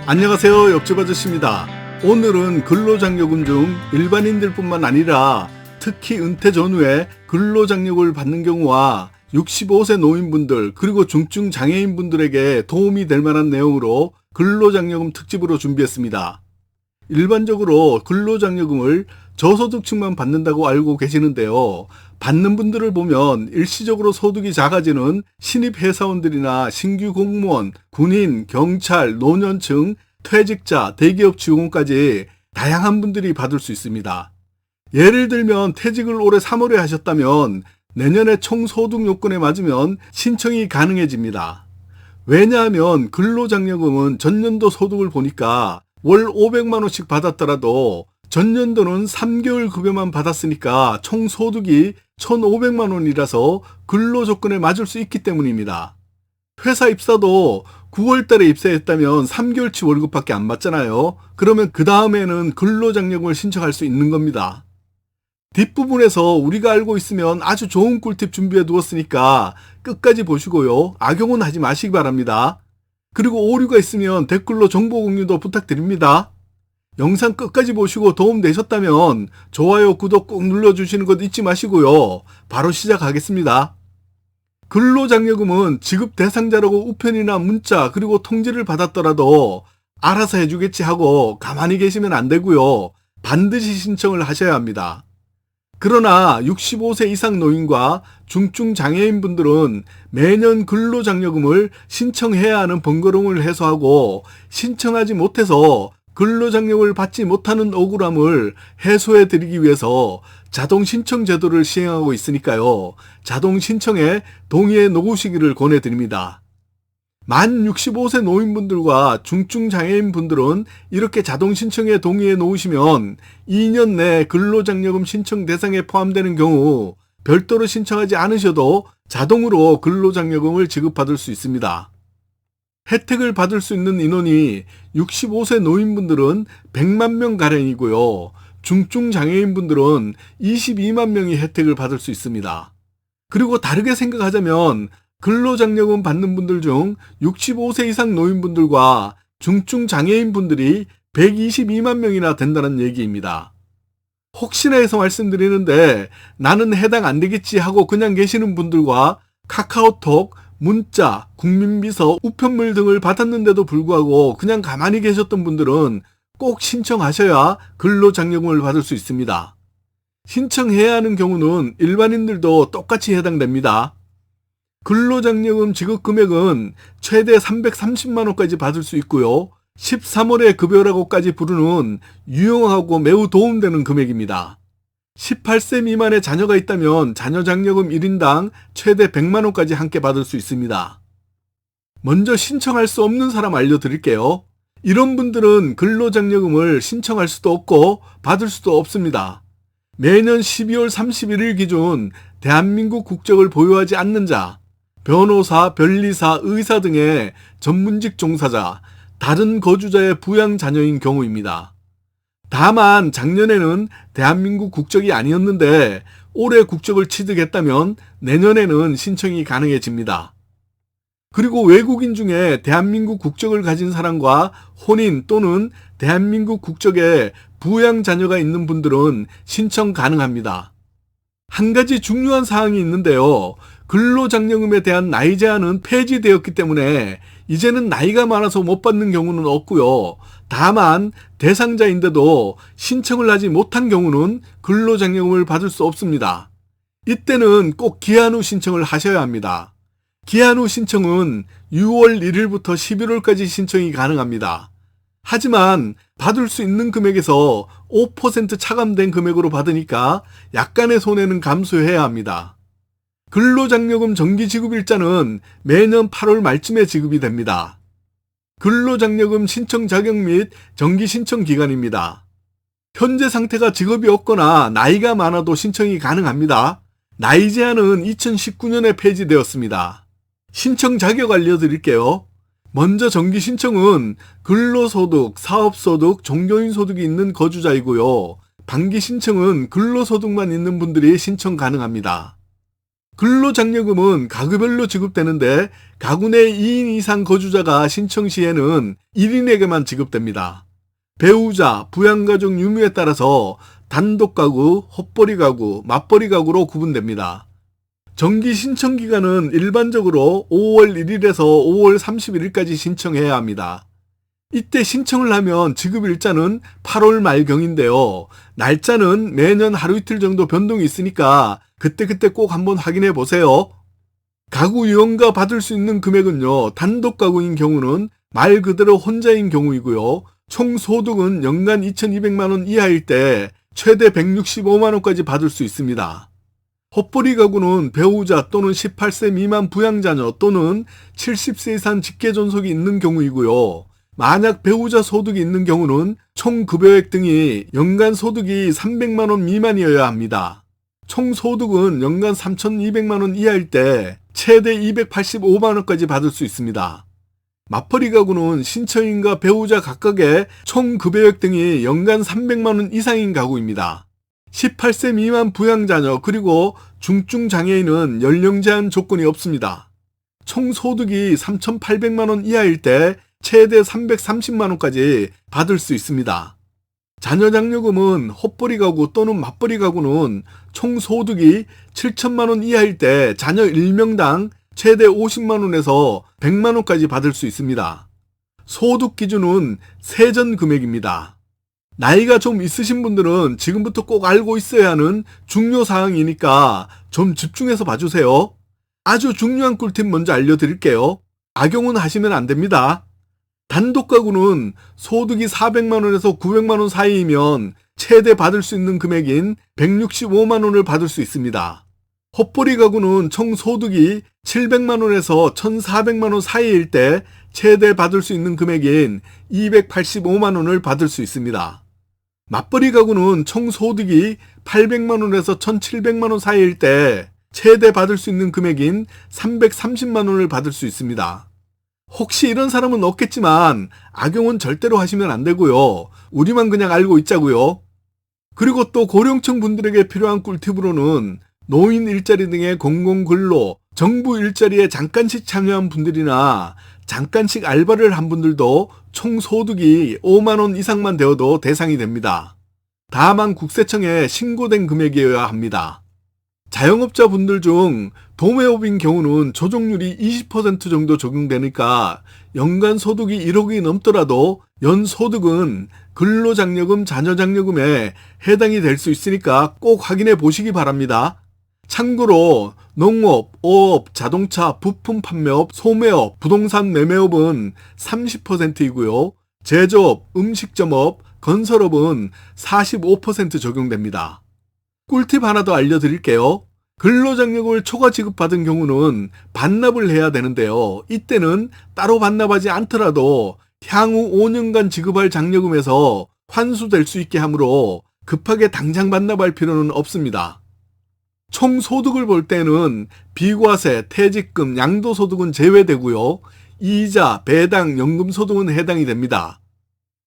안녕하세요. 옆집 아저씨입니다. 오늘은 근로장려금 중 일반인들 뿐만 아니라 특히 은퇴 전후에 근로장려금을 받는 경우와 65세 노인분들 그리고 중증 장애인분들에게 도움이 될 만한 내용으로 근로장려금 특집으로 준비했습니다. 일반적으로 근로장려금을 저소득층만 받는다고 알고 계시는데요. 받는 분들을 보면 일시적으로 소득이 작아지는 신입회사원들이나 신규 공무원, 군인, 경찰, 노년층, 퇴직자, 대기업 직원까지 다양한 분들이 받을 수 있습니다. 예를 들면 퇴직을 올해 3월에 하셨다면 내년에 총소득 요건에 맞으면 신청이 가능해집니다. 왜냐하면 근로장려금은 전년도 소득을 보니까 월 500만 원씩 받았더라도 전년도는 3개월 급여만 받았으니까 총 소득이 1,500만 원이라서 근로조건에 맞을 수 있기 때문입니다. 회사 입사도 9월 달에 입사했다면 3개월치 월급밖에 안 받잖아요. 그러면 그 다음에는 근로장려금을 신청할 수 있는 겁니다. 뒷부분에서 우리가 알고 있으면 아주 좋은 꿀팁 준비해 두었으니까 끝까지 보시고요. 악용은 하지 마시기 바랍니다. 그리고 오류가 있으면 댓글로 정보 공유도 부탁드립니다. 영상 끝까지 보시고 도움되셨다면 좋아요, 구독 꼭 눌러주시는 것 잊지 마시고요. 바로 시작하겠습니다. 근로장려금은 지급 대상자라고 우편이나 문자 그리고 통지를 받았더라도 알아서 해주겠지 하고 가만히 계시면 안 되고요. 반드시 신청을 하셔야 합니다. 그러나 65세 이상 노인과 중증 장애인분들은 매년 근로장려금을 신청해야 하는 번거로움을 해소하고 신청하지 못해서 근로장려금을 받지 못하는 억울함을 해소해 드리기 위해서 자동 신청 제도를 시행하고 있으니까요. 자동 신청에 동의해 놓으시기를 권해드립니다. 만 65세 노인분들과 중증 장애인분들은 이렇게 자동 신청에 동의해 놓으시면 2년 내 근로장려금 신청 대상에 포함되는 경우 별도로 신청하지 않으셔도 자동으로 근로장려금을 지급받을 수 있습니다. 혜택을 받을 수 있는 인원이 65세 노인분들은 100만 명 가량이고요. 중증 장애인분들은 22만 명이 혜택을 받을 수 있습니다. 그리고 다르게 생각하자면 근로장려금 받는 분들 중 65세 이상 노인분들과 중증 장애인분들이 122만 명이나 된다는 얘기입니다. 혹시나 해서 말씀드리는데 나는 해당 안 되겠지 하고 그냥 계시는 분들과 카카오톡, 문자, 국민비서, 우편물 등을 받았는데도 불구하고 그냥 가만히 계셨던 분들은 꼭 신청하셔야 근로장려금을 받을 수 있습니다. 신청해야 하는 경우는 일반인들도 똑같이 해당됩니다. 근로장려금 지급 금액은 최대 330만 원까지 받을 수 있고요. 13월의 급여라고까지 부르는 유용하고 매우 도움되는 금액입니다. 18세 미만의 자녀가 있다면 자녀장려금 1인당 최대 100만 원까지 함께 받을 수 있습니다. 먼저 신청할 수 없는 사람 알려드릴게요. 이런 분들은 근로장려금을 신청할 수도 없고 받을 수도 없습니다. 매년 12월 31일 기준 대한민국 국적을 보유하지 않는 자, 변호사, 변리사, 의사 등의 전문직 종사자, 다른 거주자의 부양 자녀인 경우입니다. 다만 작년에는 대한민국 국적이 아니었는데 올해 국적을 취득했다면 내년에는 신청이 가능해집니다. 그리고 외국인 중에 대한민국 국적을 가진 사람과 혼인 또는 대한민국 국적에 부양 자녀가 있는 분들은 신청 가능합니다. 한 가지 중요한 사항이 있는데요. 근로장려금에 대한 나이 제한은 폐지되었기 때문에 이제는 나이가 많아서 못 받는 경우는 없고요. 다만 대상자인데도 신청을 하지 못한 경우는 근로장려금을 받을 수 없습니다. 이때는 꼭 기한 후 신청을 하셔야 합니다. 기한 후 신청은 6월 1일부터 11월까지 신청이 가능합니다. 하지만 받을 수 있는 금액에서 5% 차감된 금액으로 받으니까 약간의 손해는 감수해야 합니다. 근로장려금 정기지급일자는 매년 8월 말쯤에 지급이 됩니다. 근로장려금 신청 자격 및 정기 신청 기간입니다. 현재 상태가 직업이 없거나 나이가 많아도 신청이 가능합니다. 나이 제한은 2019년에 폐지되었습니다. 신청 자격 알려드릴게요. 먼저 정기 신청은 근로소득, 사업소득, 종교인 소득이 있는 거주자이고요. 반기 신청은 근로소득만 있는 분들이 신청 가능합니다. 근로장려금은 가구별로 지급되는데 가구 내 2인 이상 거주자가 신청 시에는 1인에게만 지급됩니다. 배우자, 부양가족 유무에 따라서 단독가구, 헛벌이 가구, 맞벌이 가구로 구분됩니다. 정기 신청 기간은 일반적으로 5월 1일에서 5월 31일까지 신청해야 합니다. 이때 신청을 하면 지급 일자는 8월 말경인데요. 날짜는 매년 하루 이틀 정도 변동이 있으니까 그때그때 꼭 한번 확인해 보세요. 가구 유형과 받을 수 있는 금액은요, 단독 가구인 경우는 말 그대로 혼자인 경우이고요. 총 소득은 연간 2,200만원 이하일 때 최대 165만원까지 받을 수 있습니다. 헛벌이 가구는 배우자 또는 18세 미만 부양자녀 또는 70세 이상 직계존속이 있는 경우이고요. 만약 배우자 소득이 있는 경우는 총 급여액 등이 연간 소득이 300만원 미만이어야 합니다. 총 소득은 연간 3,200만원 이하일 때 최대 285만원까지 받을 수 있습니다. 맞벌이 가구는 신처인과 배우자 각각의 총 급여액 등이 연간 300만원 이상인 가구입니다. 18세 미만 부양자녀 그리고 중증 장애인은 연령 제한 조건이 없습니다. 총 소득이 3,800만원 이하일 때 최대 330만원까지 받을 수 있습니다. 자녀장려금은 헛벌이 가구 또는 맞벌이 가구는 총 소득이 7천만원 이하일 때 자녀 1명당 최대 50만원에서 100만원까지 받을 수 있습니다. 소득 기준은 세전 금액입니다. 나이가 좀 있으신 분들은 지금부터 꼭 알고 있어야 하는 중요 사항이니까 좀 집중해서 봐주세요. 아주 중요한 꿀팁 먼저 알려드릴게요. 악용은 하시면 안 됩니다. 단독 가구는 소득이 400만원에서 900만원 사이이면 최대 받을 수 있는 금액인 165만원을 받을 수 있습니다. 헛벌이 가구는 총 소득이 700만원에서 1,400만원 사이일 때 최대 받을 수 있는 금액인 285만원을 받을 수 있습니다. 맞벌이 가구는 총 소득이 800만원에서 1,700만원 사이일 때 최대 받을 수 있는 금액인 330만원을 받을 수 있습니다. 혹시 이런 사람은 없겠지만 악용은 절대로 하시면 안 되고요. 우리만 그냥 알고 있자고요. 그리고 또 고령층 분들에게 필요한 꿀팁으로는 노인 일자리 등의 공공근로, 정부 일자리에 잠깐씩 참여한 분들이나 잠깐씩 알바를 한 분들도 총 소득이 5만원 이상만 되어도 대상이 됩니다. 다만 국세청에 신고된 금액이어야 합니다. 자영업자 분들 중 도매업인 경우는 조정률이 20% 정도 적용되니까 연간 소득이 1억이 넘더라도 연소득은 근로장려금, 자녀장려금에 해당이 될 수 있으니까 꼭 확인해 보시기 바랍니다. 참고로 농업, 어업, 자동차, 부품 판매업, 소매업, 부동산 매매업은 30%이고요. 제조업, 음식점업, 건설업은 45% 적용됩니다. 꿀팁 하나 더 알려드릴게요. 근로장려금을 초과 지급받은 경우는 반납을 해야 되는데요. 이때는 따로 반납하지 않더라도 향후 5년간 지급할 장려금에서 환수될 수 있게 하므로 급하게 당장 반납할 필요는 없습니다. 총 소득을 볼 때는 비과세, 퇴직금, 양도소득은 제외되고요. 이자, 배당, 연금소득은 해당이 됩니다.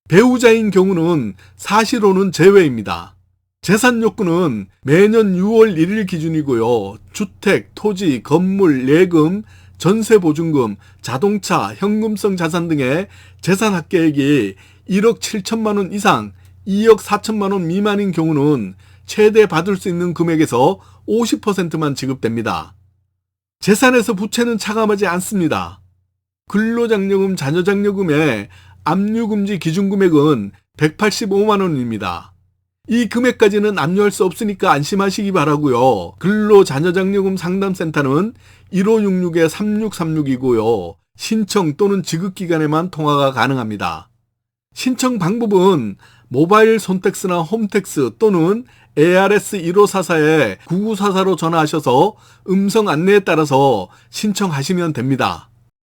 배우자인 경우는 사실혼은 제외입니다. 재산요건은 매년 6월 1일 기준이고요. 주택, 토지, 건물, 예금, 전세보증금, 자동차, 현금성 자산 등의 재산 합계액이 1억 7천만원 이상, 2억 4천만원 미만인 경우는 최대 받을 수 있는 금액에서 50%만 지급됩니다. 재산에서 부채는 차감하지 않습니다. 근로장려금, 자녀장려금의 압류금지 기준금액은 185만원입니다. 이 금액까지는 압류할 수 없으니까 안심하시기 바라고요. 근로자녀장려금 상담센터는 1566-3636이고요. 신청 또는 지급기간에만 통화가 가능합니다. 신청 방법은 모바일 손택스나 홈택스 또는 ARS 1544에 9944로 전화하셔서 음성 안내에 따라서 신청하시면 됩니다.